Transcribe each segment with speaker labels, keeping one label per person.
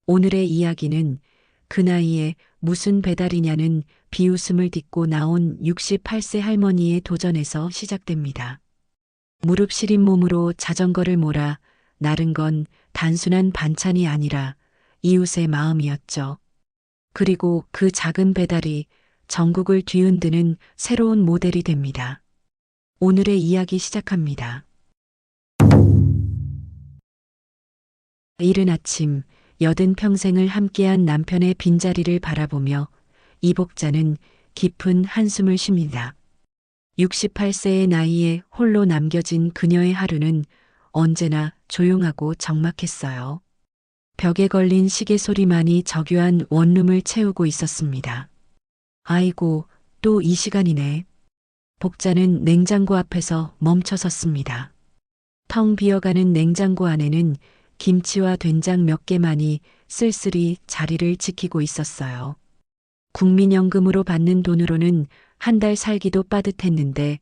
Speaker 1: 오늘의 이야기는 그 나이에 무슨 배달이냐는 비웃음을 딛고 나온 68세 할머니의 도전에서 시작됩니다. 무릎 시린 몸으로 자전거를 몰아 나른 건 단순한 반찬이 아니라 이웃의 마음이었죠. 그리고 그 작은 배달이 전국을 뒤흔드는 새로운 모델이 됩니다. 오늘의 이야기 시작합니다. 이른 아침, 여든 평생을 함께한 남편의 빈자리를 바라보며 이복자는 깊은 한숨을 쉽니다. 68세의 나이에 홀로 남겨진 그녀의 하루는 언제나 조용하고 적막했어요. 벽에 걸린 시계 소리만이 적유한 원룸을 채우고 있었습니다. 아이고, 또 이 시간이네. 복자는 냉장고 앞에서 멈춰섰습니다. 텅 비어가는 냉장고 안에는 김치와 된장 몇 개만이 쓸쓸히 자리를 지키고 있었어요. 국민연금으로 받는 돈으로는 한 달 살기도 빠듯했는데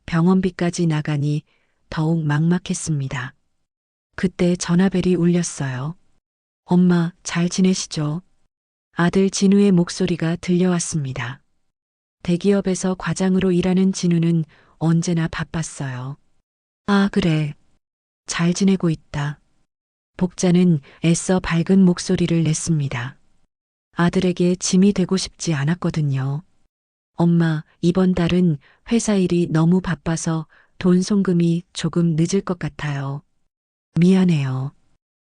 Speaker 1: 병원비까지 나가니 더욱 막막했습니다. 그때 전화벨이 울렸어요. 엄마, 잘 지내시죠? 아들 진우의 목소리가 들려왔습니다. 대기업에서 과장으로 일하는 진우는 언제나 바빴어요. 아, 그래. 잘 지내고 있다. 복자는 애써 밝은 목소리를 냈습니다. 아들에게 짐이 되고 싶지 않았거든요. 엄마, 이번 달은 회사 일이 너무 바빠서 돈 송금이 조금 늦을 것 같아요. 미안해요.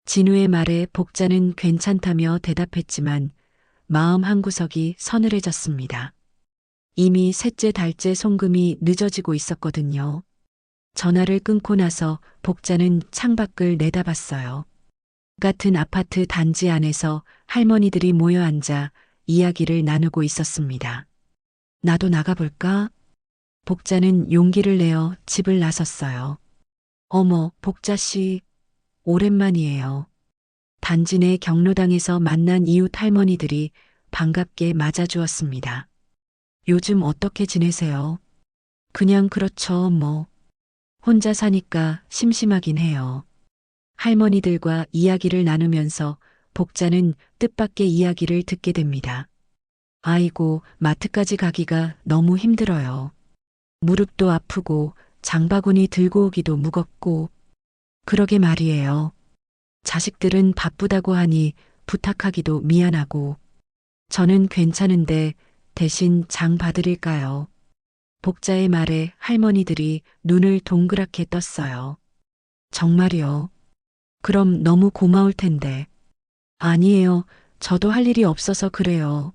Speaker 1: 진우의 말에 복자는 괜찮다며 대답했지만 마음 한구석이 서늘해졌습니다. 이미 셋째 달째 송금이 늦어지고 있었거든요. 전화를 끊고 나서 복자는 창밖을 내다봤어요. 같은 아파트 단지 안에서 할머니들이 모여 앉아 이야기를 나누고 있었습니다. 나도 나가볼까? 복자는 용기를 내어 집을 나섰어요. 어머, 복자씨, 오랜만이에요. 단지 내 경로당에서 만난 이웃 할머니들이 반갑게 맞아주었습니다. 요즘 어떻게 지내세요? 그냥 그렇죠, 뭐. 혼자 사니까 심심하긴 해요. 할머니들과 이야기를 나누면서 복자는 뜻밖의 이야기를 듣게 됩니다. 아이고, 마트까지 가기가 너무 힘들어요. 무릎도 아프고 장바구니 들고 오기도 무겁고. 그러게 말이에요. 자식들은 바쁘다고 하니 부탁하기도 미안하고. 저는 괜찮은데 대신 장 봐드릴까요? 복자의 말에 할머니들이 눈을 동그랗게 떴어요. 정말요? 그럼 너무 고마울 텐데. 아니에요. 저도 할 일이 없어서 그래요.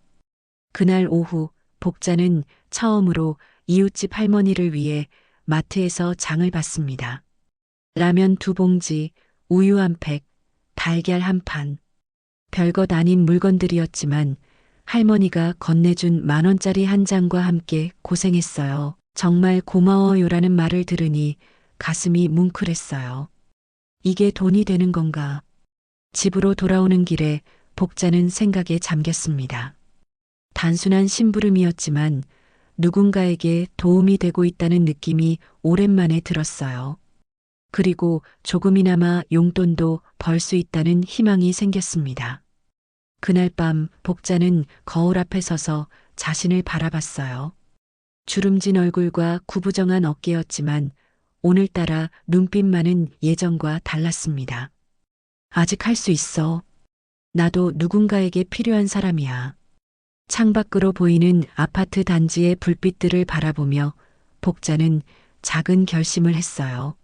Speaker 1: 그날 오후 복자는 처음으로 이웃집 할머니를 위해 마트에서 장을 봤습니다. 라면 2봉지, 우유 1팩, 달걀 1판. 별것 아닌 물건들이었지만 할머니가 건네준 10,000원짜리 한 장과 함께 고생했어요. 정말 고마워요라는 말을 들으니 가슴이 뭉클했어요. 이게 돈이 되는 건가? 집으로 돌아오는 길에 복자는 생각에 잠겼습니다. 단순한 심부름이었지만 누군가에게 도움이 되고 있다는 느낌이 오랜만에 들었어요. 그리고 조금이나마 용돈도 벌 수 있다는 희망이 생겼습니다. 그날 밤 복자는 거울 앞에 서서 자신을 바라봤어요. 주름진 얼굴과 구부정한 어깨였지만 오늘따라 눈빛만은 예전과 달랐습니다. 아직 할 수 있어. 나도 누군가에게 필요한 사람이야. 창밖으로 보이는 아파트 단지의 불빛들을 바라보며 복자는 작은 결심을 했어요.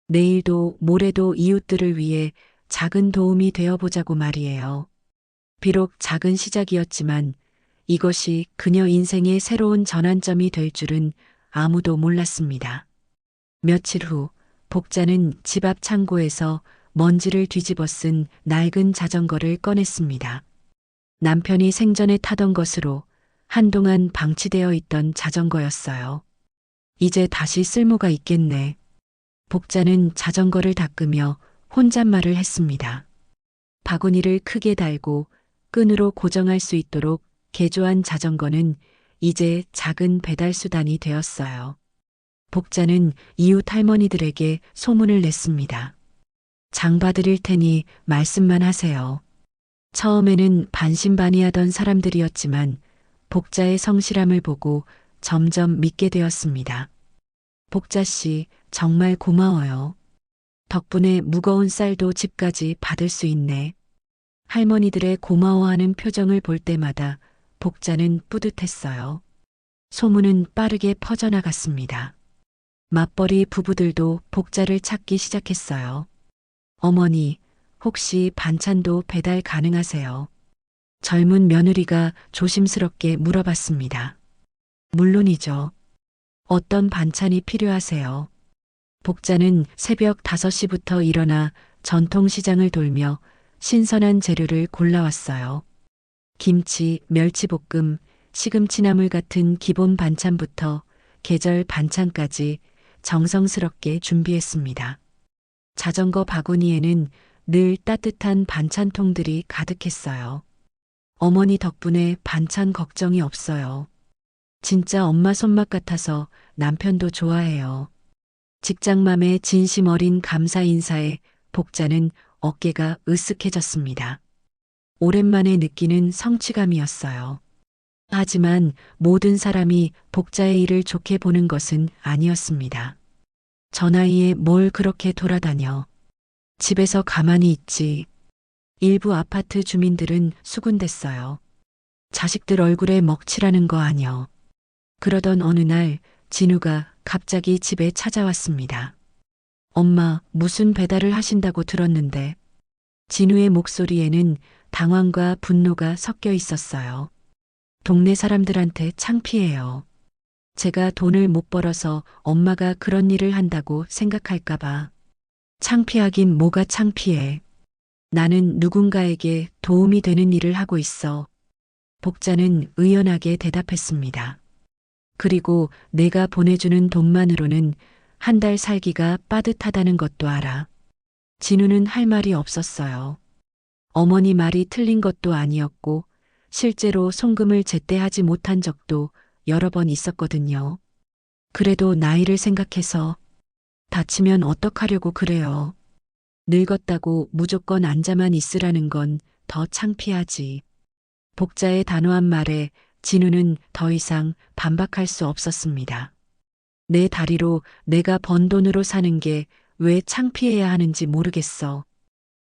Speaker 1: 내일도 모레도 이웃들을 위해 작은 도움이 되어보자고 말이에요. 비록 작은 시작이었지만 이것이 그녀 인생의 새로운 전환점이 될 줄은 아무도 몰랐습니다. 며칠 후 복자는 집 앞 창고에서 먼지를 뒤집어 쓴 낡은 자전거를 꺼냈습니다. 남편이 생전에 타던 것으로 한동안 방치되어 있던 자전거였어요. 이제 다시 쓸모가 있겠네. 복자는 자전거를 닦으며 혼잣말을 했습니다. 바구니를 크게 달고 끈으로 고정할 수 있도록 개조한 자전거는 이제 작은 배달 수단이 되었어요. 복자는 이웃 할머니들에게 소문을 냈습니다. 장 봐드릴 테니 말씀만 하세요. 처음에는 반신반의하던 사람들이었지만 복자의 성실함을 보고 점점 믿게 되었습니다. 복자 씨, 정말 고마워요. 덕분에 무거운 쌀도 집까지 받을 수 있네. 할머니들의 고마워하는 표정을 볼 때마다 복자는 뿌듯했어요. 소문은 빠르게 퍼져나갔습니다. 맞벌이 부부들도 복자를 찾기 시작했어요. 어머니, 혹시 반찬도 배달 가능하세요? 젊은 며느리가 조심스럽게 물어봤습니다. 물론이죠. 어떤 반찬이 필요하세요? 복자는 새벽 5시부터 일어나 전통시장을 돌며 신선한 재료를 골라왔어요. 김치, 멸치볶음, 시금치나물 같은 기본 반찬부터 계절 반찬까지 정성스럽게 준비했습니다. 자전거 바구니에는 늘 따뜻한 반찬통들이 가득했어요. 어머니 덕분에 반찬 걱정이 없어요. 진짜 엄마 손맛 같아서 남편도 좋아해요. 직장맘의 진심 어린 감사 인사에 복자는 어깨가 으쓱해졌습니다. 오랜만에 느끼는 성취감이었어요. 하지만 모든 사람이 복자의 일을 좋게 보는 것은 아니었습니다. 저 나이에 뭘 그렇게 돌아다녀. 집에서 가만히 있지. 일부 아파트 주민들은 수군댔어요. 자식들 얼굴에 먹칠하는 거 아니여. 그러던 어느 날 진우가 갑자기 집에 찾아왔습니다. 엄마, 무슨 배달을 하신다고 들었는데. 진우의 목소리에는 당황과 분노가 섞여 있었어요. 동네 사람들한테 창피해요. 제가 돈을 못 벌어서 엄마가 그런 일을 한다고 생각할까봐. 창피하긴 뭐가 창피해. 나는 누군가에게 도움이 되는 일을 하고 있어. 복자는 의연하게 대답했습니다. 그리고 내가 보내주는 돈만으로는 한 달 살기가 빠듯하다는 것도 알아. 진우는 할 말이 없었어요. 어머니 말이 틀린 것도 아니었고 실제로 송금을 제때 하지 못한 적도 여러 번 있었거든요. 그래도 나이를 생각해서 다치면 어떡하려고 그래요. 늙었다고 무조건 앉아만 있으라는 건 더 창피하지. 복자의 단호한 말에 진우는 더 이상 반박할 수 없었습니다. 내 다리로 내가 번 돈으로 사는 게 왜 창피해야 하는지 모르겠어.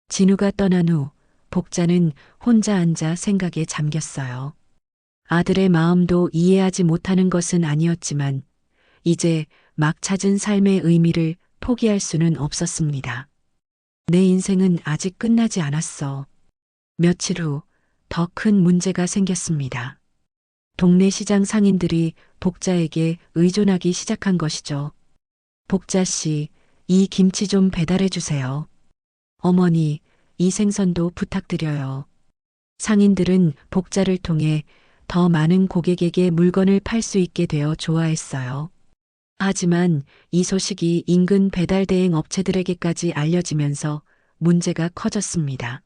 Speaker 1: 진우가 떠난 후 복자는 혼자 앉아 생각에 잠겼어요. 아들의 마음도 이해하지 못하는 것은 아니었지만 이제 막 찾은 삶의 의미를 포기할 수는 없었습니다. 내 인생은 아직 끝나지 않았어. 며칠 후 더 큰 문제가 생겼습니다. 동네 시장 상인들이 복자에게 의존하기 시작한 것이죠. 복자 씨, 이 김치 좀 배달해 주세요. 어머니, 이 생선도 부탁드려요. 상인들은 복자를 통해 더 많은 고객에게 물건을 팔 수 있게 되어 좋아했어요. 하지만 이 소식이 인근 배달 대행 업체들에게까지 알려지면서 문제가 커졌습니다.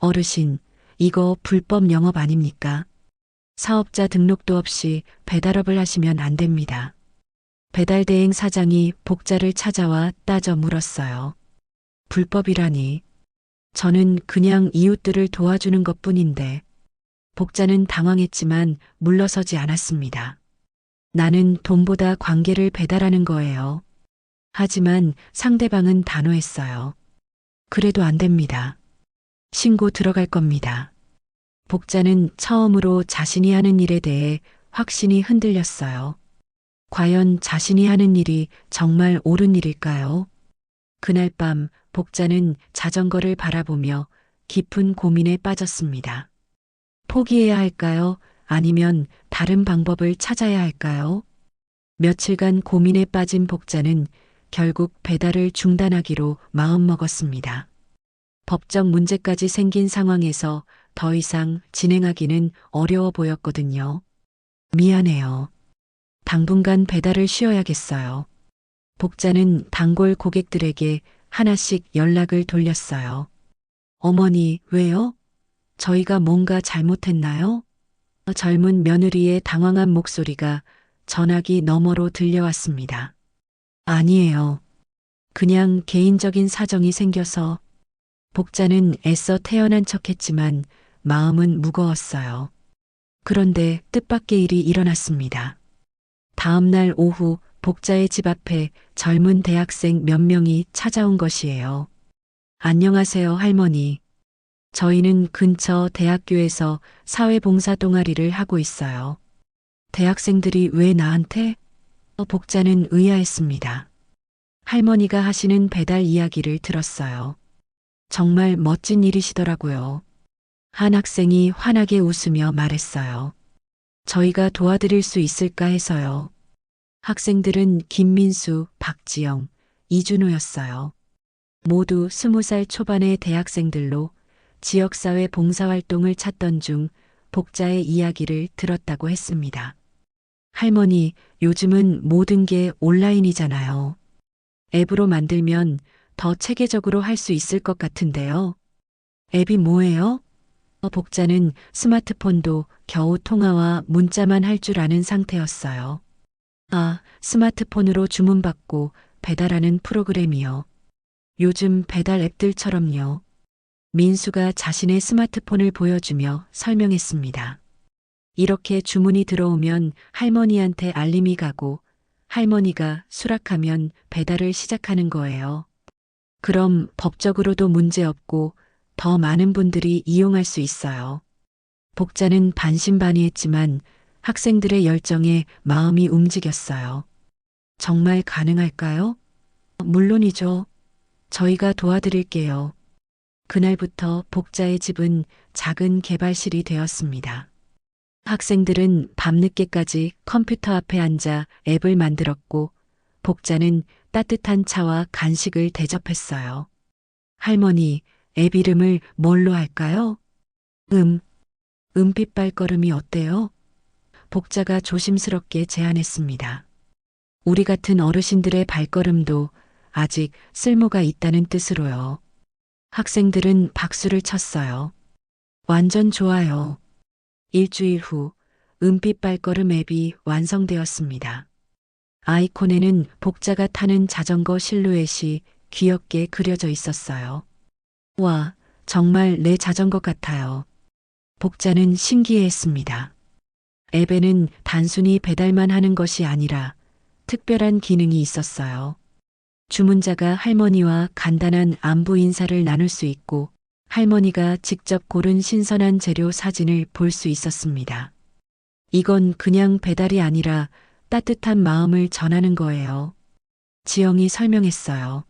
Speaker 1: 어르신, 이거 불법 영업 아닙니까? 사업자 등록도 없이 배달업을 하시면 안 됩니다. 배달 대행 사장이 복자를 찾아와 따져 물었어요. 불법이라니. 저는 그냥 이웃들을 도와주는 것뿐인데. 복자는 당황했지만 물러서지 않았습니다. 나는 돈보다 관계를 배달하는 거예요. 하지만 상대방은 단호했어요. 그래도 안 됩니다. 신고 들어갈 겁니다. 복자는 처음으로 자신이 하는 일에 대해 확신이 흔들렸어요. 과연 자신이 하는 일이 정말 옳은 일일까요? 그날 밤 복자는 자전거를 바라보며 깊은 고민에 빠졌습니다. 포기해야 할까요? 아니면 다른 방법을 찾아야 할까요? 며칠간 고민에 빠진 복자는 결국 배달을 중단하기로 마음먹었습니다. 법적 문제까지 생긴 상황에서 더 이상 진행하기는 어려워 보였거든요. 미안해요. 당분간 배달을 쉬어야겠어요. 복자는 단골 고객들에게 하나씩 연락을 돌렸어요. 어머니, 왜요? 저희가 뭔가 잘못했나요? 젊은 며느리의 당황한 목소리가 전화기 너머로 들려왔습니다. 아니에요. 그냥 개인적인 사정이 생겨서. 복자는 애써 태연한 척했지만 마음은 무거웠어요. 그런데 뜻밖의 일이 일어났습니다. 다음 날 오후 복자의 집 앞에 젊은 대학생 몇 명이 찾아온 것이에요. 안녕하세요, 할머니. 저희는 근처 대학교에서 사회봉사 동아리를 하고 있어요. 대학생들이 왜 나한테? 복자는 의아했습니다. 할머니가 하시는 배달 이야기를 들었어요. 정말 멋진 일이시더라고요. 한 학생이 환하게 웃으며 말했어요. 저희가 도와드릴 수 있을까 해서요. 학생들은 김민수, 박지영, 이준호였어요. 모두 20살 초반의 대학생들로 지역사회 봉사활동을 찾던 중 복자의 이야기를 들었다고 했습니다. 할머니, 요즘은 모든 게 온라인이잖아요. 앱으로 만들면 더 체계적으로 할 수 있을 것 같은데요. 앱이 뭐예요? 복자는 스마트폰도 겨우 통화와 문자만 할 줄 아는 상태였어요. 아, 스마트폰으로 주문받고 배달하는 프로그램이요. 요즘 배달 앱들처럼요. 민수가 자신의 스마트폰을 보여주며 설명했습니다. 이렇게 주문이 들어오면 할머니한테 알림이 가고 할머니가 수락하면 배달을 시작하는 거예요. 그럼 법적으로도 문제 없고 더 많은 분들이 이용할 수 있어요. 복자는 반신반의했지만 학생들의 열정에 마음이 움직였어요. 정말 가능할까요? 물론이죠. 저희가 도와드릴게요. 그날부터 복자의 집은 작은 개발실이 되었습니다. 학생들은 밤늦게까지 컴퓨터 앞에 앉아 앱을 만들었고 복자는 따뜻한 차와 간식을 대접했어요. 할머니, 앱 이름을 뭘로 할까요? 은빛 발걸음이 어때요? 복자가 조심스럽게 제안했습니다. 우리 같은 어르신들의 발걸음도 아직 쓸모가 있다는 뜻으로요. 학생들은 박수를 쳤어요. 완전 좋아요. 일주일 후 은빛 발걸음 앱이 완성되었습니다. 아이콘에는 복자가 타는 자전거 실루엣이 귀엽게 그려져 있었어요. 와, 정말 내 자전거 같아요. 복자는 신기해했습니다. 앱에는 단순히 배달만 하는 것이 아니라 특별한 기능이 있었어요. 주문자가 할머니와 간단한 안부 인사를 나눌 수 있고 할머니가 직접 고른 신선한 재료 사진을 볼 수 있었습니다. 이건 그냥 배달이 아니라 따뜻한 마음을 전하는 거예요. 지영이 설명했어요.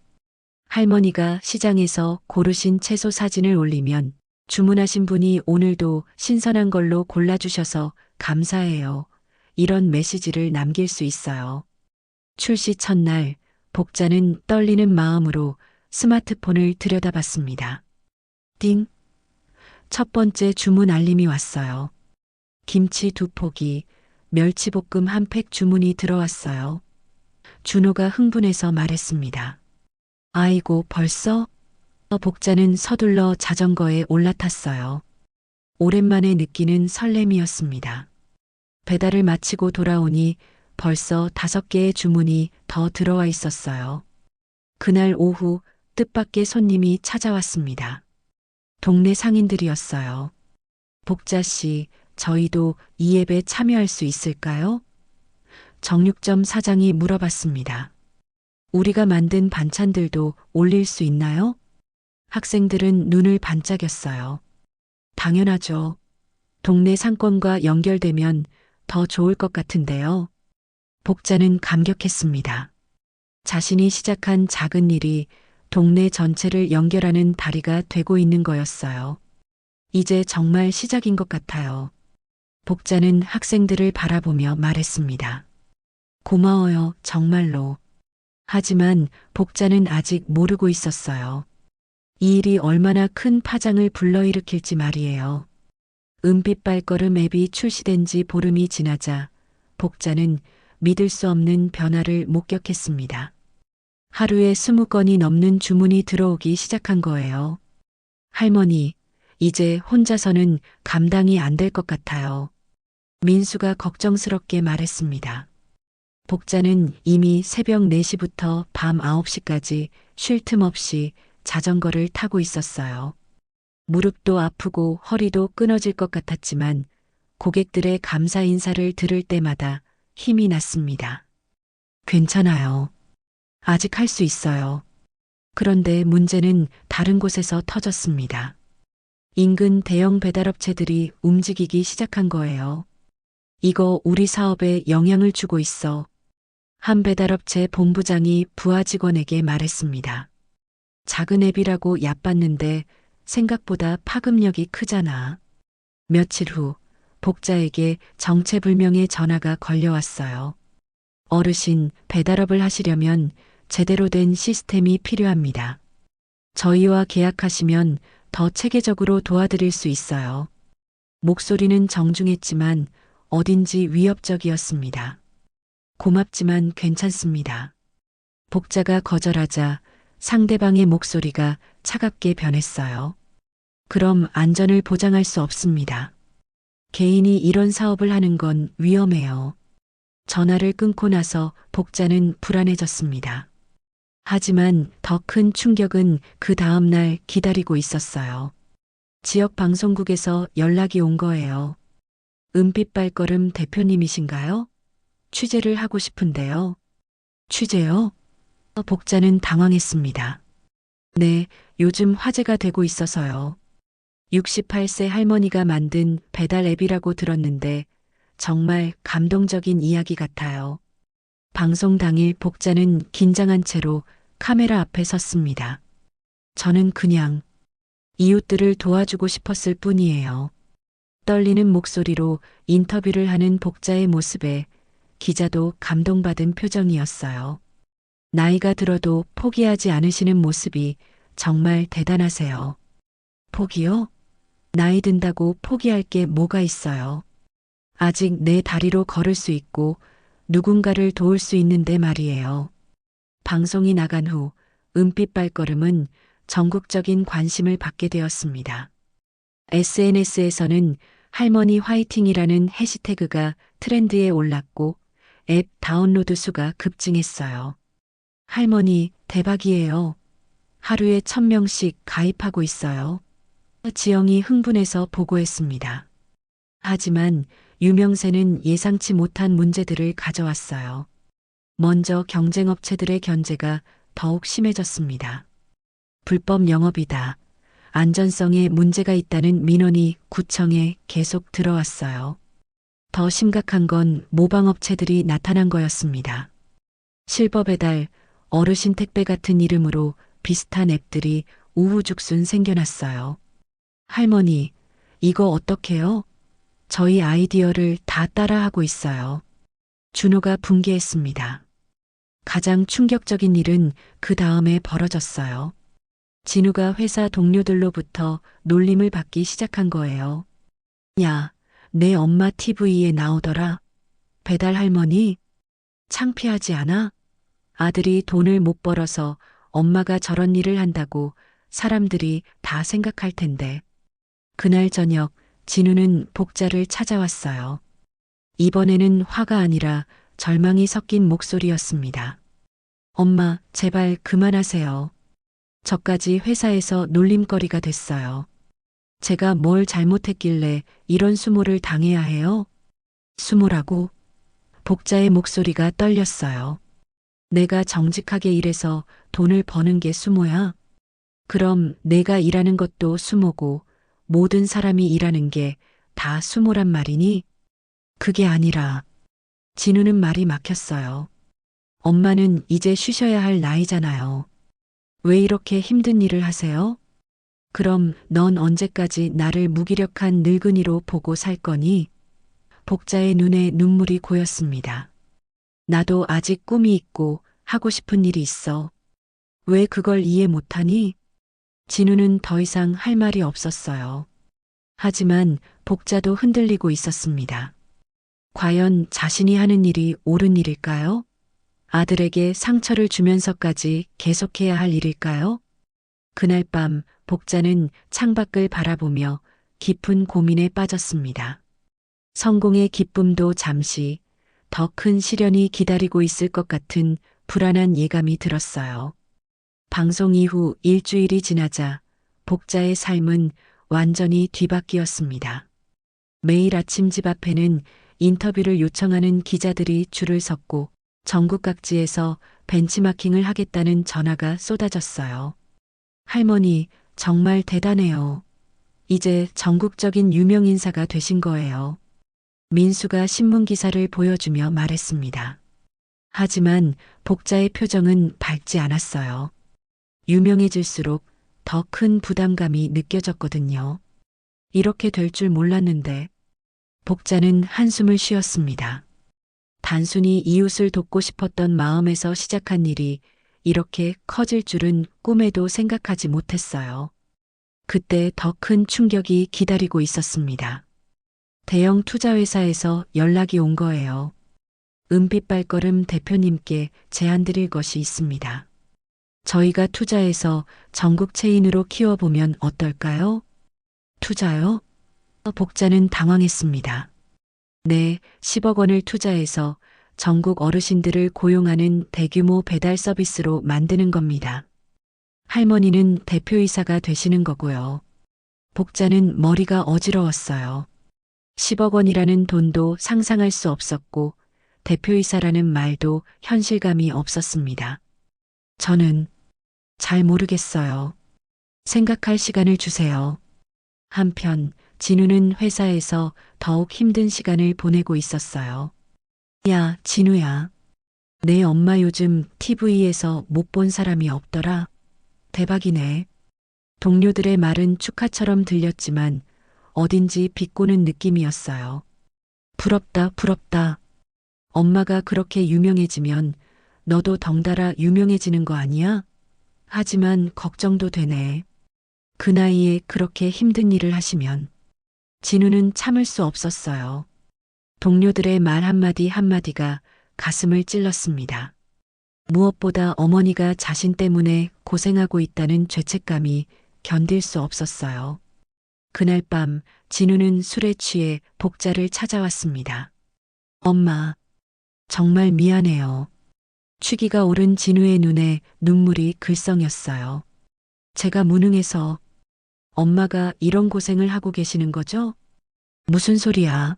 Speaker 1: 할머니가 시장에서 고르신 채소 사진을 올리면 주문하신 분이 오늘도 신선한 걸로 골라주셔서 감사해요. 이런 메시지를 남길 수 있어요. 출시 첫날, 복자는 떨리는 마음으로 스마트폰을 들여다봤습니다. 띵! 첫 번째 주문 알림이 왔어요. 김치 2포기, 멸치볶음 한 팩 주문이 들어왔어요. 준호가 흥분해서 말했습니다. 아이고, 벌써? 복자는 서둘러 자전거에 올라탔어요. 오랜만에 느끼는 설렘이었습니다. 배달을 마치고 돌아오니 벌써 5개의 주문이 더 들어와 있었어요. 그날 오후 뜻밖의 손님이 찾아왔습니다. 동네 상인들이었어요. 복자 씨, 저희도 이 앱에 참여할 수 있을까요? 정육점 사장이 물어봤습니다. 우리가 만든 반찬들도 올릴 수 있나요? 학생들은 눈을 반짝였어요. 당연하죠. 동네 상권과 연결되면 더 좋을 것 같은데요. 복자는 감격했습니다. 자신이 시작한 작은 일이 동네 전체를 연결하는 다리가 되고 있는 거였어요. 이제 정말 시작인 것 같아요. 복자는 학생들을 바라보며 말했습니다. 고마워요, 정말로. 하지만 복자는 아직 모르고 있었어요. 이 일이 얼마나 큰 파장을 불러일으킬지 말이에요. 은빛 발걸음 앱이 출시된 지 보름이 지나자 복자는 믿을 수 없는 변화를 목격했습니다. 하루에 20건이 넘는 주문이 들어오기 시작한 거예요. 할머니, 이제 혼자서는 감당이 안 될 것 같아요. 민수가 걱정스럽게 말했습니다. 복자는 이미 새벽 4시부터 밤 9시까지 쉴 틈 없이 자전거를 타고 있었어요. 무릎도 아프고 허리도 끊어질 것 같았지만 고객들의 감사 인사를 들을 때마다 힘이 났습니다. 괜찮아요. 아직 할 수 있어요. 그런데 문제는 다른 곳에서 터졌습니다. 인근 대형 배달업체들이 움직이기 시작한 거예요. 이거 우리 사업에 영향을 주고 있어. 한 배달업체 본부장이 부하 직원에게 말했습니다. 작은 앱이라고 얕봤는데 생각보다 파급력이 크잖아. 며칠 후 복자에게 정체불명의 전화가 걸려왔어요. 어르신, 배달업을 하시려면 제대로 된 시스템이 필요합니다. 저희와 계약하시면 더 체계적으로 도와드릴 수 있어요. 목소리는 정중했지만 어딘지 위협적이었습니다. 고맙지만 괜찮습니다. 복자가 거절하자 상대방의 목소리가 차갑게 변했어요. 그럼 안전을 보장할 수 없습니다. 개인이 이런 사업을 하는 건 위험해요. 전화를 끊고 나서 복자는 불안해졌습니다. 하지만 더 큰 충격은 그 다음 날 기다리고 있었어요. 지역 방송국에서 연락이 온 거예요. 은빛 발걸음 대표님이신가요? 취재를 하고 싶은데요. 취재요? 복자는 당황했습니다. 네, 요즘 화제가 되고 있어서요. 68세 할머니가 만든 배달 앱이라고 들었는데 정말 감동적인 이야기 같아요. 방송 당일 복자는 긴장한 채로 카메라 앞에 섰습니다. 저는 그냥 이웃들을 도와주고 싶었을 뿐이에요. 떨리는 목소리로 인터뷰를 하는 복자의 모습에 기자도 감동받은 표정이었어요. 나이가 들어도 포기하지 않으시는 모습이 정말 대단하세요. 포기요? 나이 든다고 포기할 게 뭐가 있어요. 아직 내 다리로 걸을 수 있고 누군가를 도울 수 있는데 말이에요. 방송이 나간 후 은빛 발걸음은 전국적인 관심을 받게 되었습니다. SNS에서는 할머니 화이팅이라는 해시태그가 트렌드에 올랐고 앱 다운로드 수가 급증했어요. 할머니 대박이에요. 하루에 1000명씩 가입하고 있어요. 지영이 흥분해서 보고했습니다. 하지만 유명세는 예상치 못한 문제들을 가져왔어요. 먼저 경쟁업체들의 견제가 더욱 심해졌습니다. 불법 영업이다. 안전성에 문제가 있다는 민원이 구청에 계속 들어왔어요. 더 심각한 건 모방업체들이 나타난 거였습니다. 실버배달, 어르신 택배 같은 이름으로 비슷한 앱들이 우후죽순 생겨났어요. 할머니, 이거 어떡해요? 저희 아이디어를 다 따라하고 있어요. 준호가 분개했습니다. 가장 충격적인 일은 그 다음에 벌어졌어요. 진우가 회사 동료들로부터 놀림을 받기 시작한 거예요. 야, 내 엄마 TV에 나오더라. 배달 할머니? 창피하지 않아? 아들이 돈을 못 벌어서 엄마가 저런 일을 한다고 사람들이 다 생각할 텐데. 그날 저녁 진우는 복자를 찾아왔어요. 이번에는 화가 아니라 절망이 섞인 목소리였습니다. 엄마, 제발 그만하세요. 저까지 회사에서 놀림거리가 됐어요. 제가 뭘 잘못했길래 이런 수모를 당해야 해요? 수모라고? 복자의 목소리가 떨렸어요. 내가 정직하게 일해서 돈을 버는 게 수모야? 그럼 내가 일하는 것도 수모고 모든 사람이 일하는 게 다 수모란 말이니? 그게 아니라 진우는 말이 막혔어요. 엄마는 이제 쉬셔야 할 나이잖아요. 왜 이렇게 힘든 일을 하세요? 그럼 넌 언제까지 나를 무기력한 늙은이로 보고 살 거니? 복자의 눈에 눈물이 고였습니다. 나도 아직 꿈이 있고 하고 싶은 일이 있어. 왜 그걸 이해 못하니? 진우는 더 이상 할 말이 없었어요. 하지만 복자도 흔들리고 있었습니다. 과연 자신이 하는 일이 옳은 일일까요? 아들에게 상처를 주면서까지 계속해야 할 일일까요? 그날 밤 복자는 창밖을 바라보며 깊은 고민에 빠졌습니다. 성공의 기쁨도 잠시, 더 큰 시련이 기다리고 있을 것 같은 불안한 예감이 들었어요. 방송 이후 일주일이 지나자 복자의 삶은 완전히 뒤바뀌었습니다. 매일 아침 집 앞에는 인터뷰를 요청하는 기자들이 줄을 섰고 전국 각지에서 벤치마킹을 하겠다는 전화가 쏟아졌어요. 할머니, 정말 대단해요. 이제 전국적인 유명 인사가 되신 거예요. 민수가 신문 기사를 보여주며 말했습니다. 하지만 복자의 표정은 밝지 않았어요. 유명해질수록 더 큰 부담감이 느껴졌거든요. 이렇게 될 줄 몰랐는데 복자는 한숨을 쉬었습니다. 단순히 이웃을 돕고 싶었던 마음에서 시작한 일이 이렇게 커질 줄은 꿈에도 생각하지 못했어요. 그때 더 큰 충격이 기다리고 있었습니다. 대형 투자회사에서 연락이 온 거예요. 은빛발걸음 대표님께 제안드릴 것이 있습니다. 저희가 투자해서 전국 체인으로 키워보면 어떨까요? 투자요? 복자는 당황했습니다. 네, 10억 원을 투자해서 전국 어르신들을 고용하는 대규모 배달 서비스로 만드는 겁니다. 할머니는 대표이사가 되시는 거고요. 복자는 머리가 어지러웠어요. 10억 원이라는 돈도 상상할 수 없었고 대표이사라는 말도 현실감이 없었습니다. 저는 잘 모르겠어요. 생각할 시간을 주세요. 한편 진우는 회사에서 더욱 힘든 시간을 보내고 있었어요. 야, 진우야. 내 엄마 요즘 TV에서 못 본 사람이 없더라. 대박이네. 동료들의 말은 축하처럼 들렸지만 어딘지 비꼬는 느낌이었어요. 부럽다, 부럽다. 엄마가 그렇게 유명해지면 너도 덩달아 유명해지는 거 아니야? 하지만 걱정도 되네. 그 나이에 그렇게 힘든 일을 하시면. 진우는 참을 수 없었어요. 동료들의 말 한마디 한마디가 가슴을 찔렀습니다. 무엇보다 어머니가 자신 때문에 고생하고 있다는 죄책감이 견딜 수 없었어요. 그날 밤 진우는 술에 취해 복자를 찾아왔습니다. 엄마, 정말 미안해요. 취기가 오른 진우의 눈에 눈물이 글썽였어요. 제가 무능해서 엄마가 이런 고생을 하고 계시는 거죠? 무슨 소리야?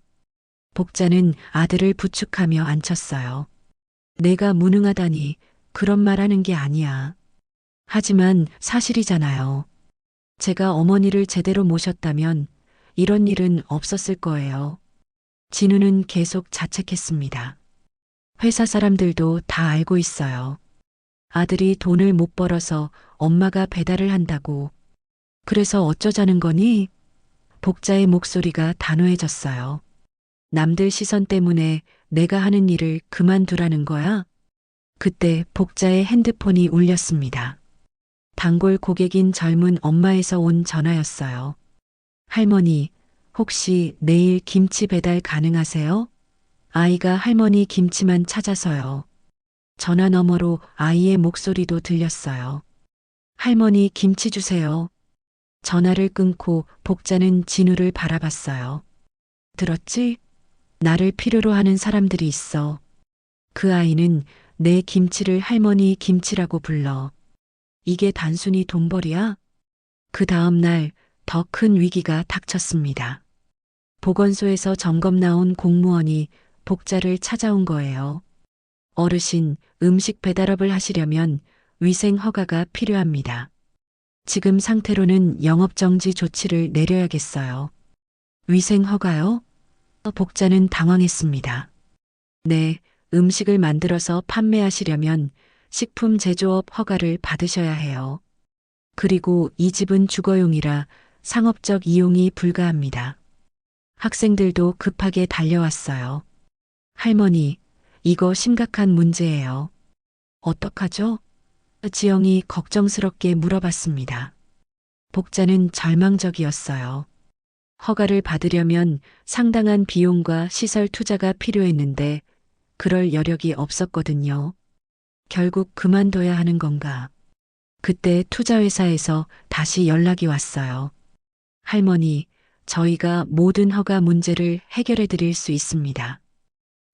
Speaker 1: 복자는 아들을 부축하며 앉혔어요. 내가 무능하다니 그런 말 하는 게 아니야. 하지만 사실이잖아요. 제가 어머니를 제대로 모셨다면 이런 일은 없었을 거예요. 진우는 계속 자책했습니다. 회사 사람들도 다 알고 있어요. 아들이 돈을 못 벌어서 엄마가 배달을 한다고. 그래서 어쩌자는 거니? 복자의 목소리가 단호해졌어요. 남들 시선 때문에 내가 하는 일을 그만두라는 거야? 그때 복자의 핸드폰이 울렸습니다. 단골 고객인 젊은 엄마에서 온 전화였어요. 할머니, 혹시 내일 김치 배달 가능하세요? 아이가 할머니 김치만 찾아서요. 전화 너머로 아이의 목소리도 들렸어요. 할머니 김치 주세요. 전화를 끊고 복자는 진우를 바라봤어요. 들었지? 나를 필요로 하는 사람들이 있어. 그 아이는 내 김치를 할머니 김치라고 불러. 이게 단순히 돈벌이야? 그 다음 날 더 큰 위기가 닥쳤습니다. 보건소에서 점검 나온 공무원이 복자를 찾아온 거예요. 어르신, 음식 배달업을 하시려면 위생 허가가 필요합니다. 지금 상태로는 영업정지 조치를 내려야겠어요. 위생 허가요? 복자는 당황했습니다. 네, 음식을 만들어서 판매하시려면 식품 제조업 허가를 받으셔야 해요. 그리고 이 집은 주거용이라 상업적 이용이 불가합니다. 학생들도 급하게 달려왔어요. 할머니, 이거 심각한 문제예요. 어떡하죠? 지영이 걱정스럽게 물어봤습니다. 복자는 절망적이었어요. 허가를 받으려면 상당한 비용과 시설 투자가 필요했는데 그럴 여력이 없었거든요. 결국 그만둬야 하는 건가? 그때 투자회사에서 다시 연락이 왔어요. 할머니, 저희가 모든 허가 문제를 해결해 드릴 수 있습니다.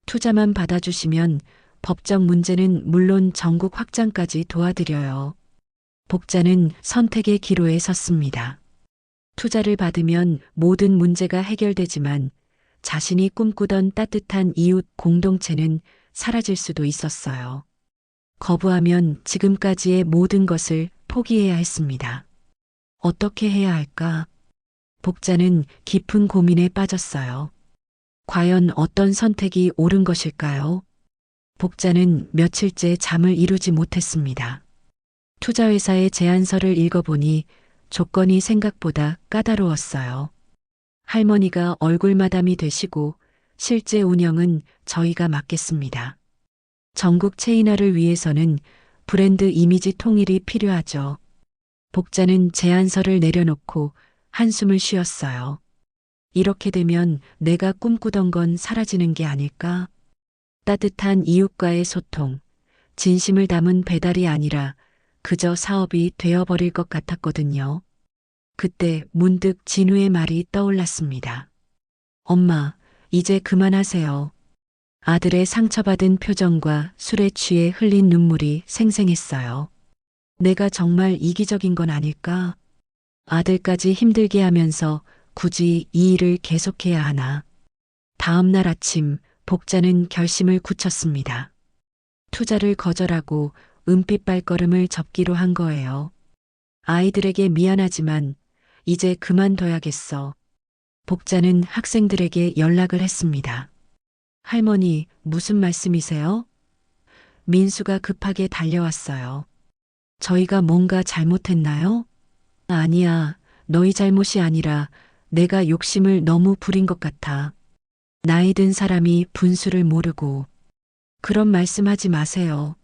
Speaker 1: 투자만 받아주시면 법적 문제는 물론 전국 확장까지 도와드려요. 복자는 선택의 기로에 섰습니다. 투자를 받으면 모든 문제가 해결되지만 자신이 꿈꾸던 따뜻한 이웃 공동체는 사라질 수도 있었어요. 거부하면 지금까지의 모든 것을 포기해야 했습니다. 어떻게 해야 할까? 복자는 깊은 고민에 빠졌어요. 과연 어떤 선택이 옳은 것일까요? 복자는 며칠째 잠을 이루지 못했습니다. 투자회사의 제안서를 읽어보니 조건이 생각보다 까다로웠어요. 할머니가 얼굴 마담이 되시고 실제 운영은 저희가 맡겠습니다. 전국 체인화를 위해서는 브랜드 이미지 통일이 필요하죠. 복자는 제안서를 내려놓고 한숨을 쉬었어요. 이렇게 되면 내가 꿈꾸던 건 사라지는 게 아닐까? 따뜻한 이웃과의 소통, 진심을 담은 배달이 아니라 그저 사업이 되어버릴 것 같았거든요. 그때 문득 진우의 말이 떠올랐습니다. 엄마, 이제 그만하세요. 아들의 상처받은 표정과 술에 취해 흘린 눈물이 생생했어요. 내가 정말 이기적인 건 아닐까? 아들까지 힘들게 하면서 굳이 이 일을 계속해야 하나? 다음 날 아침 복자는 결심을 굳혔습니다. 투자를 거절하고 은빛 발걸음을 접기로 한 거예요. 아이들에게 미안하지만 이제 그만둬야겠어. 복자는 학생들에게 연락을 했습니다. 할머니, 무슨 말씀이세요? 민수가 급하게 달려왔어요. 저희가 뭔가 잘못했나요? 아니야, 너희 잘못이 아니라 내가 욕심을 너무 부린 것 같아. 나이 든 사람이 분수를 모르고. 그런 말씀하지 마세요.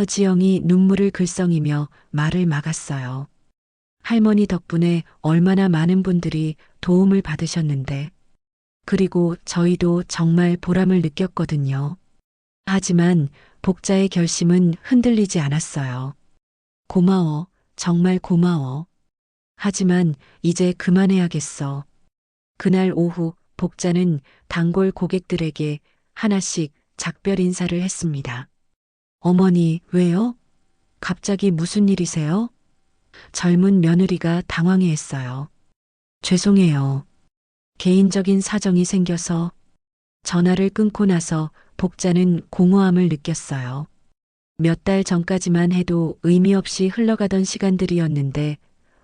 Speaker 1: 지영이 눈물을 글썽이며 말을 막았어요. 할머니 덕분에 얼마나 많은 분들이 도움을 받으셨는데. 그리고 저희도 정말 보람을 느꼈거든요. 하지만 복자의 결심은 흔들리지 않았어요. 고마워, 정말 고마워. 하지만 이제 그만해야겠어. 그날 오후 복자는 단골 고객들에게 하나씩 작별 인사를 했습니다. 어머니, 왜요? 갑자기 무슨 일이세요? 젊은 며느리가 당황해 했어요. 죄송해요. 개인적인 사정이 생겨서. 전화를 끊고 나서 복자는 공허함을 느꼈어요. 몇 달 전까지만 해도 의미 없이 흘러가던 시간들이었는데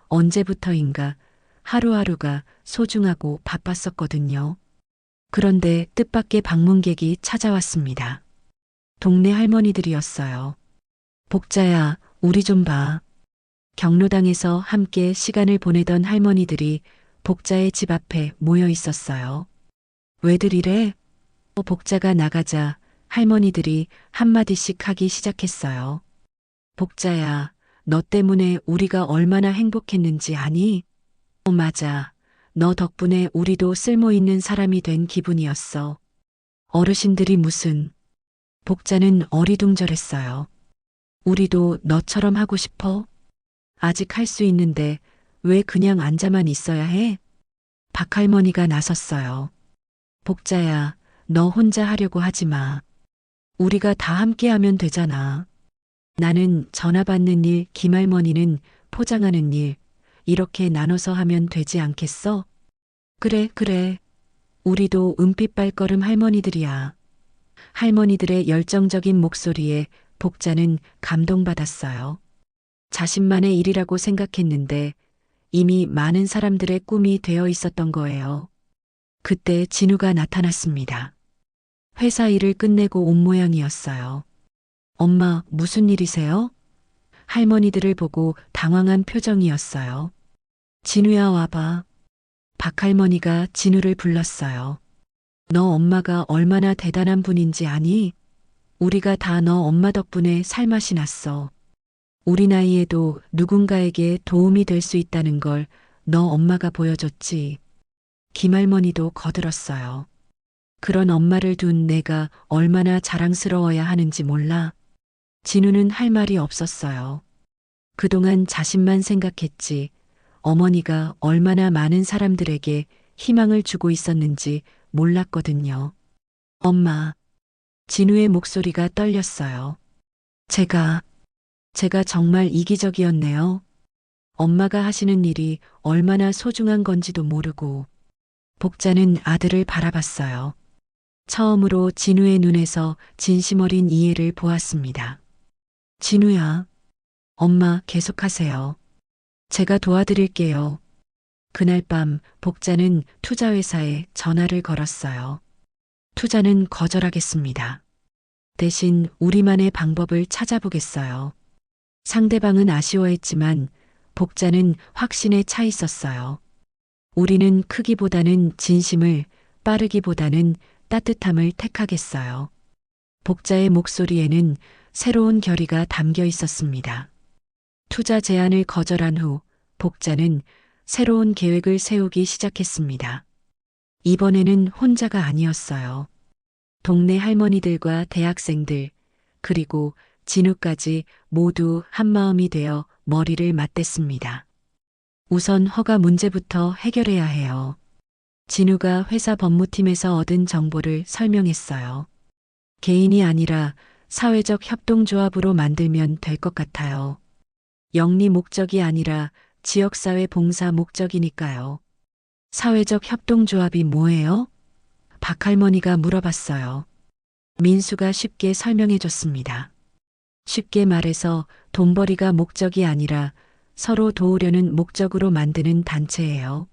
Speaker 1: 언제부터인가 하루하루가 소중하고 바빴었거든요. 그런데 뜻밖의 방문객이 찾아왔습니다. 동네 할머니들이었어요. 복자야, 우리 좀 봐. 경로당에서 함께 시간을 보내던 할머니들이 복자의 집 앞에 모여 있었어요. 왜들 이래? 복자가 나가자 할머니들이 한마디씩 하기 시작했어요. 복자야, 너 때문에 우리가 얼마나 행복했는지 아니? 맞아. 너 덕분에 우리도 쓸모 있는 사람이 된 기분이었어. 어르신들이 무슨. 복자는 어리둥절했어요. 우리도 너처럼 하고 싶어? 아직 할 수 있는데 왜 그냥 앉아만 있어야 해? 박할머니가 나섰어요. 복자야, 너 혼자 하려고 하지 마. 우리가 다 함께 하면 되잖아. 나는 전화 받는 일, 김할머니는 포장하는 일, 이렇게 나눠서 하면 되지 않겠어? 그래, 그래. 우리도 은빛 발걸음 할머니들이야. 할머니들의 열정적인 목소리에 복자는 감동받았어요. 자신만의 일이라고 생각했는데 이미 많은 사람들의 꿈이 되어 있었던 거예요. 그때 진우가 나타났습니다. 회사 일을 끝내고 온 모양이었어요. 엄마, 무슨 일이세요? 할머니들을 보고 당황한 표정이었어요. 진우야, 와봐. 박할머니가 진우를 불렀어요. 너 엄마가 얼마나 대단한 분인지 아니? 우리가 다 너 엄마 덕분에 살맛이 났어. 우리 나이에도 누군가에게 도움이 될 수 있다는 걸 너 엄마가 보여줬지. 김할머니도 거들었어요. 그런 엄마를 둔 내가 얼마나 자랑스러워야 하는지 몰라. 진우는 할 말이 없었어요. 그동안 자신만 생각했지 어머니가 얼마나 많은 사람들에게 희망을 주고 있었는지 몰랐거든요. 엄마. 진우의 목소리가 떨렸어요. 제가 제가 정말 이기적이었네요. 엄마가 하시는 일이 얼마나 소중한 건지도 모르고. 복자는 아들을 바라봤어요. 처음으로 진우의 눈에서 진심 어린 이해를 보았습니다. 진우야, 엄마 계속하세요. 제가 도와드릴게요. 그날 밤 복자는 투자회사에 전화를 걸었어요. 투자는 거절하겠습니다. 대신 우리만의 방법을 찾아보겠어요. 상대방은 아쉬워했지만 복자는 확신에 차 있었어요. 우리는 크기보다는 진심을, 빠르기보다는 따뜻함을 택하겠어요. 복자의 목소리에는 새로운 결의가 담겨 있었습니다. 투자 제안을 거절한 후 복자는 새로운 계획을 세우기 시작했습니다. 이번에는 혼자가 아니었어요. 동네 할머니들과 대학생들, 그리고 진우까지 모두 한마음이 되어 머리를 맞댔습니다. 우선 허가 문제부터 해결해야 해요. 진우가 회사 법무팀에서 얻은 정보를 설명했어요. 개인이 아니라 사회적 협동조합으로 만들면 될 것 같아요. 영리 목적이 아니라 지역사회 봉사 목적이니까요. 사회적 협동조합이 뭐예요? 박할머니가 물어봤어요. 민수가 쉽게 설명해 줬습니다. 쉽게 말해서 돈벌이가 목적이 아니라 서로 도우려는 목적으로 만드는 단체예요.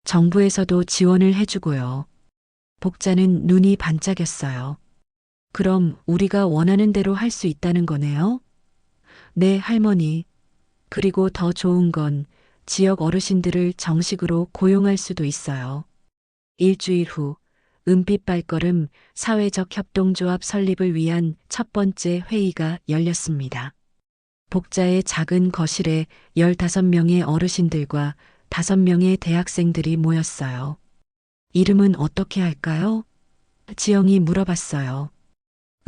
Speaker 1: 정부에서도 지원을 해주고요. 복자는 눈이 반짝였어요. 그럼 우리가 원하는 대로 할 수 있다는 거네요? 네, 할머니. 그리고 더 좋은 건 지역 어르신들을 정식으로 고용할 수도 있어요. 일주일 후 은빛 발걸음 사회적 협동조합 설립을 위한 첫 번째 회의가 열렸습니다. 복자의 작은 거실에 15명의 어르신들과 5명의 대학생들이 모였어요. 이름은 어떻게 할까요? 지영이 물어봤어요.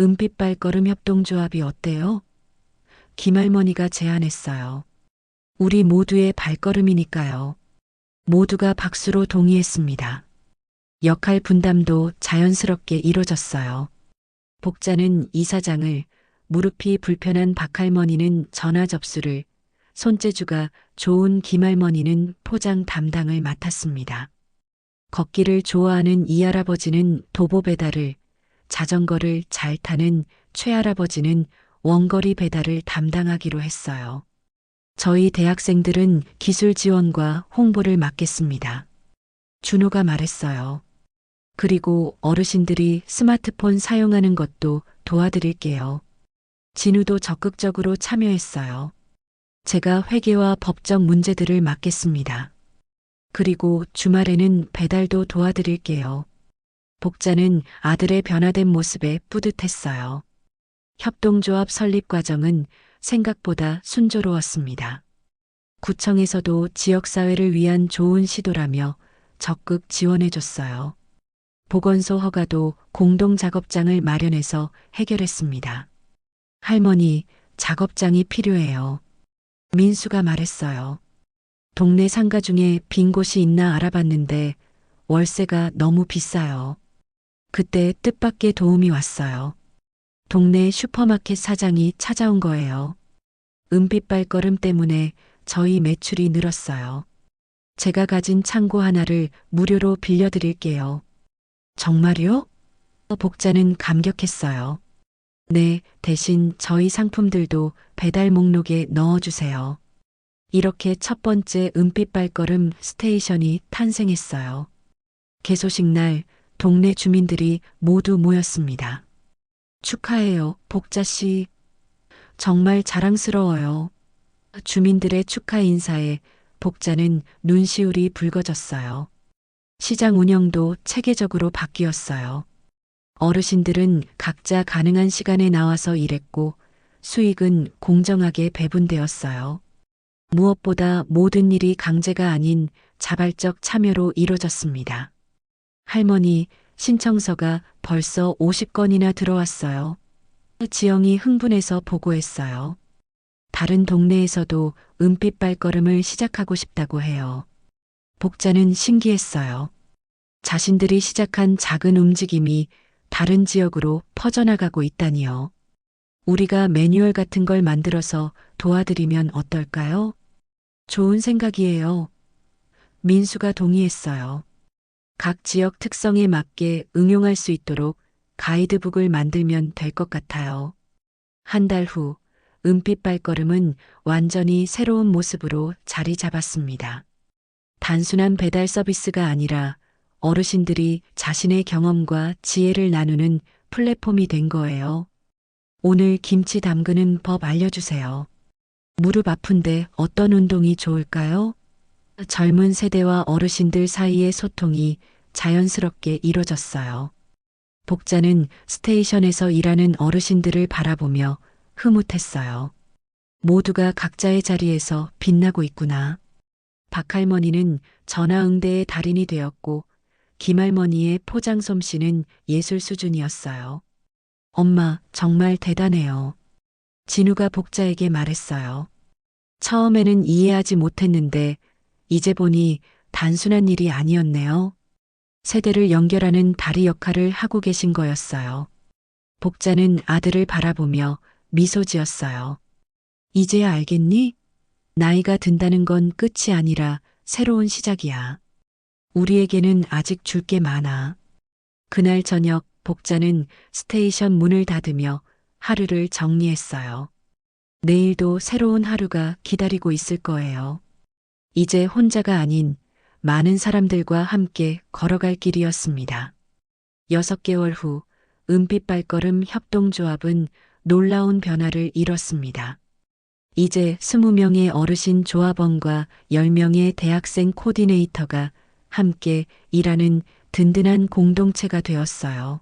Speaker 1: 은빛 발걸음 협동조합이 어때요? 김할머니가 제안했어요. 우리 모두의 발걸음이니까요. 모두가 박수로 동의했습니다. 역할 분담도 자연스럽게 이루어졌어요. 복자는 이사장을, 무릎이 불편한 박할머니는 전화 접수를, 손재주가 좋은 김할머니는 포장 담당을 맡았습니다. 걷기를 좋아하는 이할아버지는 도보 배달을, 자전거를 잘 타는 최할아버지는 원거리 배달을 담당하기로 했어요. 저희 대학생들은 기술 지원과 홍보를 맡겠습니다. 준호가 말했어요. 그리고 어르신들이 스마트폰 사용하는 것도 도와드릴게요. 진우도 적극적으로 참여했어요. 제가 회계와 법적 문제들을 맡겠습니다. 그리고 주말에는 배달도 도와드릴게요. 복자는 아들의 변화된 모습에 뿌듯했어요. 협동조합 설립 과정은 생각보다 순조로웠습니다. 구청에서도 지역사회를 위한 좋은 시도라며 적극 지원해줬어요. 보건소 허가도 공동작업장을 마련해서 해결했습니다. 할머니, 작업장이 필요해요. 민수가 말했어요. 동네 상가 중에 빈 곳이 있나 알아봤는데 월세가 너무 비싸요. 그때 뜻밖의 도움이 왔어요. 동네 슈퍼마켓 사장이 찾아온 거예요. 은빛 발걸음 때문에 저희 매출이 늘었어요. 제가 가진 창고 하나를 무료로 빌려드릴게요. 정말요? 복자는 감격했어요. 네, 대신 저희 상품들도 배달 목록에 넣어주세요. 이렇게 첫 번째 은빛 발걸음 스테이션이 탄생했어요. 개소식 날 동네 주민들이 모두 모였습니다. 축하해요, 복자 씨. 정말 자랑스러워요. 주민들의 축하 인사에 복자는 눈시울이 붉어졌어요. 시장 운영도 체계적으로 바뀌었어요. 어르신들은 각자 가능한 시간에 나와서 일했고 수익은 공정하게 배분되었어요. 무엇보다 모든 일이 강제가 아닌 자발적 참여로 이루어졌습니다. 할머니, 신청서가 벌써 50건이나 들어왔어요. 지영이 흥분해서 보고했어요. 다른 동네에서도 은빛 발걸음을 시작하고 싶다고 해요. 복자는 신기했어요. 자신들이 시작한 작은 움직임이 다른 지역으로 퍼져나가고 있다니요. 우리가 매뉴얼 같은 걸 만들어서 도와드리면 어떨까요? 좋은 생각이에요. 민수가 동의했어요. 각 지역 특성에 맞게 응용할 수 있도록 가이드북을 만들면 될 것 같아요. 한 달 후, 은빛 발걸음은 완전히 새로운 모습으로 자리 잡았습니다. 단순한 배달 서비스가 아니라 어르신들이 자신의 경험과 지혜를 나누는 플랫폼이 된 거예요. 오늘 김치 담그는 법 알려주세요. 무릎 아픈데 어떤 운동이 좋을까요? 젊은 세대와 어르신들 사이의 소통이 자연스럽게 이뤄졌어요. 복자는 스테이션에서 일하는 어르신들을 바라보며 흐뭇했어요. 모두가 각자의 자리에서 빛나고 있구나. 박할머니는 전화응대의 달인이 되었고 김할머니의 포장 솜씨는 예술 수준이었어요. 엄마, 정말 대단해요. 진우가 복자에게 말했어요. 처음에는 이해하지 못했는데 이제 보니 단순한 일이 아니었네요. 세대를 연결하는 다리 역할을 하고 계신 거였어요. 복자는 아들을 바라보며 미소 지었어요. 이제야 알겠니? 나이가 든다는 건 끝이 아니라 새로운 시작이야. 우리에게는 아직 줄 게 많아. 그날 저녁 복자는 스테이션 문을 닫으며 하루를 정리했어요. 내일도 새로운 하루가 기다리고 있을 거예요. 이제 혼자가 아닌 많은 사람들과 함께 걸어갈 길이었습니다. 6개월 후 은빛 발걸음 협동조합은 놀라운 변화를 이뤘습니다. 이제 20명의 어르신 조합원과 10명의 대학생 코디네이터가 함께 일하는 든든한 공동체가 되었어요.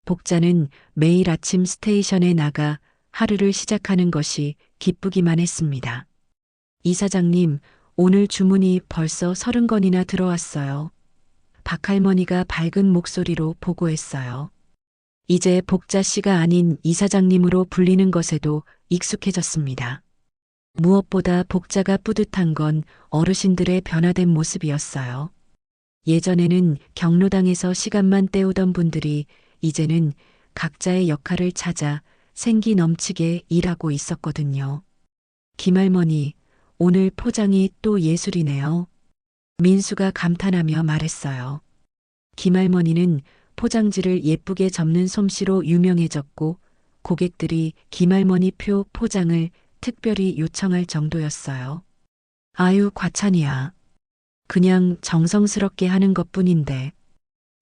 Speaker 1: 복자는 매일 아침 스테이션에 나가 하루를 시작하는 것이 기쁘기만 했습니다. 이사장님, 오늘 주문이 벌써 30건이나 들어왔어요. 박할머니가 밝은 목소리로 보고했어요. 이제 복자 씨가 아닌 이사장님으로 불리는 것에도 익숙해졌습니다. 무엇보다 복자가 뿌듯한 건 어르신들의 변화된 모습이었어요. 예전에는 경로당에서 시간만 때우던 분들이 이제는 각자의 역할을 찾아 생기 넘치게 일하고 있었거든요. 김할머니, 오늘 포장이 또 예술이네요. 민수가 감탄하며 말했어요. 김할머니는 포장지를 예쁘게 접는 솜씨로 유명해졌고 고객들이 김할머니 표 포장을 특별히 요청할 정도였어요. 아유, 과찬이야. 그냥 정성스럽게 하는 것뿐인데.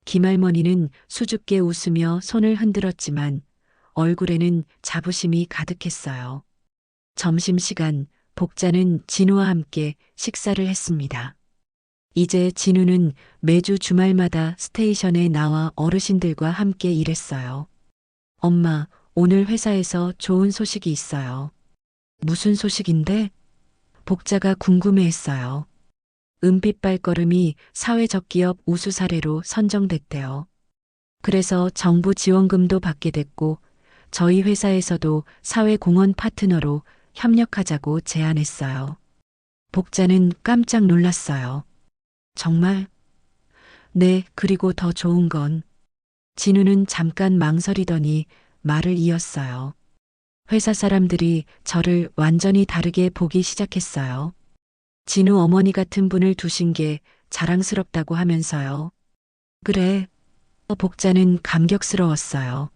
Speaker 1: 김할머니는 수줍게 웃으며 손을 흔들었지만 얼굴에는 자부심이 가득했어요. 점심시간 복자는 진우와 함께 식사를 했습니다. 이제 진우는 매주 주말마다 스테이션에 나와 어르신들과 함께 일했어요. 엄마, 오늘 회사에서 좋은 소식이 있어요. 무슨 소식인데? 복자가 궁금해했어요. 은빛 발걸음이 사회적 기업 우수 사례로 선정됐대요. 그래서 정부 지원금도 받게 됐고 저희 회사에서도 사회공헌 파트너로 협력하자고 제안했어요. 복자는 깜짝 놀랐어요. 정말? 네, 그리고 더 좋은 건 진우는 잠깐 망설이더니 말을 이었어요. 회사 사람들이 저를 완전히 다르게 보기 시작했어요. 진우 어머니 같은 분을 두신 게 자랑스럽다고 하면서요. 그래. 복자는 감격스러웠어요.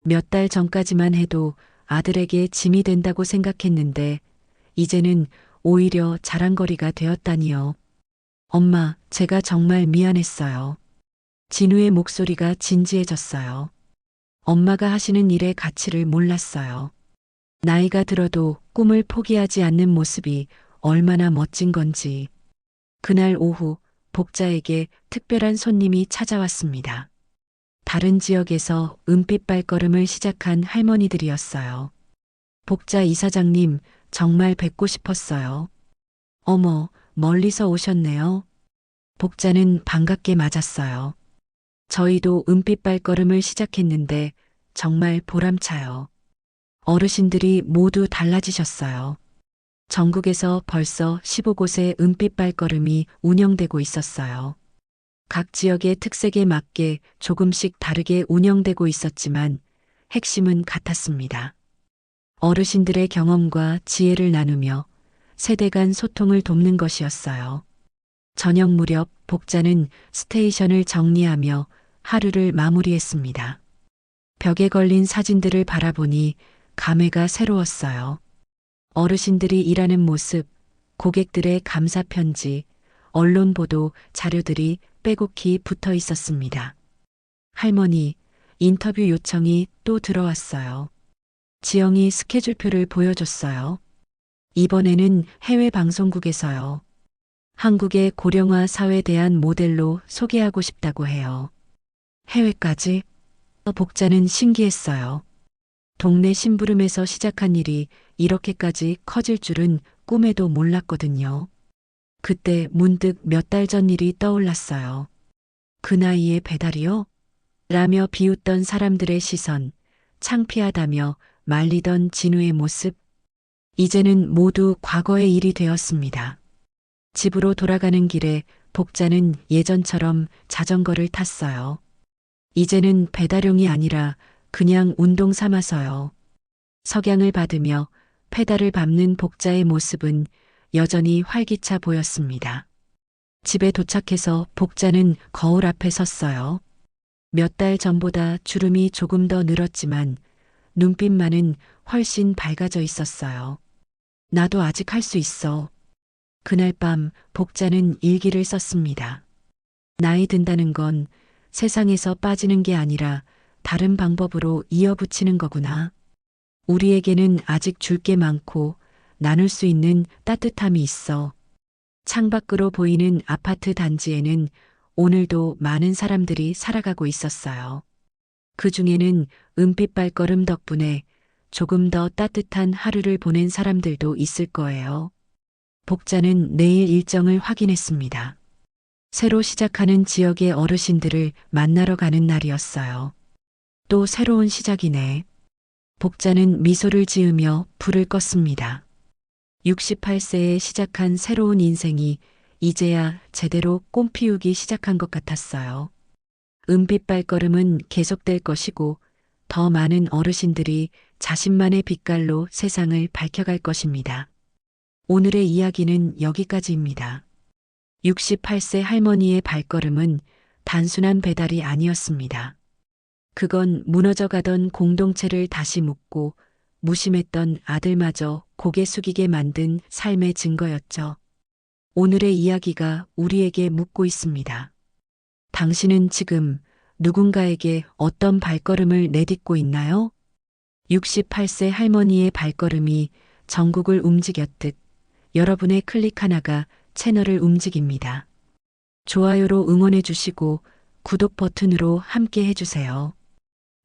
Speaker 1: 몇 달 전까지만 해도 아들에게 짐이 된다고 생각했는데 이제는 오히려 자랑거리가 되었다니요. 엄마, 제가 정말 미안했어요. 진우의 목소리가 진지해졌어요. 엄마가 하시는 일의 가치를 몰랐어요. 나이가 들어도 꿈을 포기하지 않는 모습이 얼마나 멋진 건지. 그날 오후 복자에게 특별한 손님이 찾아왔습니다. 다른 지역에서 은빛 발걸음을 시작한 할머니들이었어요. 복자 이사장님, 정말 뵙고 싶었어요. 어머, 멀리서 오셨네요. 복자는 반갑게 맞았어요. 저희도 은빛 발걸음을 시작했는데 정말 보람차요. 어르신들이 모두 달라지셨어요. 전국에서 벌써 15곳의 은빛 발걸음이 운영되고 있었어요. 각 지역의 특색에 맞게 조금씩 다르게 운영되고 있었지만 핵심은 같았습니다. 어르신들의 경험과 지혜를 나누며 세대 간 소통을 돕는 것이었어요. 저녁 무렵 복자는 스테이션을 정리하며 하루를 마무리했습니다. 벽에 걸린 사진들을 바라보니 감회가 새로웠어요. 어르신들이 일하는 모습, 고객들의 감사 편지, 언론 보도 자료들이 빼곡히 붙어 있었습니다. 할머니, 인터뷰 요청이 또 들어왔어요. 지영이 스케줄표를 보여줬어요. 이번에는 해외 방송국에서요. 한국의 고령화 사회에 대한 모델로 소개하고 싶다고 해요. 해외까지? 복자는 신기했어요. 동네 심부름에서 시작한 일이 이렇게까지 커질 줄은 꿈에도 몰랐거든요. 그때 문득 몇 달 전 일이 떠올랐어요. 그 나이에 배달이요? 라며 비웃던 사람들의 시선, 창피하다며 말리던 진우의 모습. 이제는 모두 과거의 일이 되었습니다. 집으로 돌아가는 길에 복자는 예전처럼 자전거를 탔어요. 이제는 배달용이 아니라 그냥 운동 삼아서요. 석양을 받으며 페달을 밟는 복자의 모습은 여전히 활기차 보였습니다. 집에 도착해서 복자는 거울 앞에 섰어요. 몇 달 전보다 주름이 조금 더 늘었지만 눈빛만은 훨씬 밝아져 있었어요. 나도 아직 할 수 있어. 그날 밤 복자는 일기를 썼습니다. 나이 든다는 건 세상에서 빠지는 게 아니라 다른 방법으로 이어붙이는 거구나. 우리에게는 아직 줄 게 많고 나눌 수 있는 따뜻함이 있어. 창밖으로 보이는 아파트 단지에는 오늘도 많은 사람들이 살아가고 있었어요. 그 중에는 은빛 발걸음 덕분에 조금 더 따뜻한 하루를 보낸 사람들도 있을 거예요. 복자는 내일 일정을 확인했습니다. 새로 시작하는 지역의 어르신들을 만나러 가는 날이었어요. 또 새로운 시작이네. 복자는 미소를 지으며 불을 껐습니다. 68세에 시작한 새로운 인생이 이제야 제대로 꽃피우기 시작한 것 같았어요. 은빛 발걸음은 계속될 것이고 더 많은 어르신들이 자신만의 빛깔로 세상을 밝혀갈 것입니다. 오늘의 이야기는 여기까지입니다. 68세 할머니의 발걸음은 단순한 배달이 아니었습니다. 그건 무너져가던 공동체를 다시 묶고 무심했던 아들마저 고개 숙이게 만든 삶의 증거였죠. 오늘의 이야기가 우리에게 묻고 있습니다. 당신은 지금 누군가에게 어떤 발걸음을 내딛고 있나요? 68세 할머니의 발걸음이 전국을 움직였듯 여러분의 클릭 하나가 채널을 움직입니다. 좋아요로 응원해 주시고 구독 버튼으로 함께 해주세요.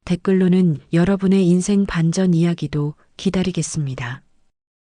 Speaker 1: 댓글로는 여러분의 인생 반전 이야기도 기다리겠습니다.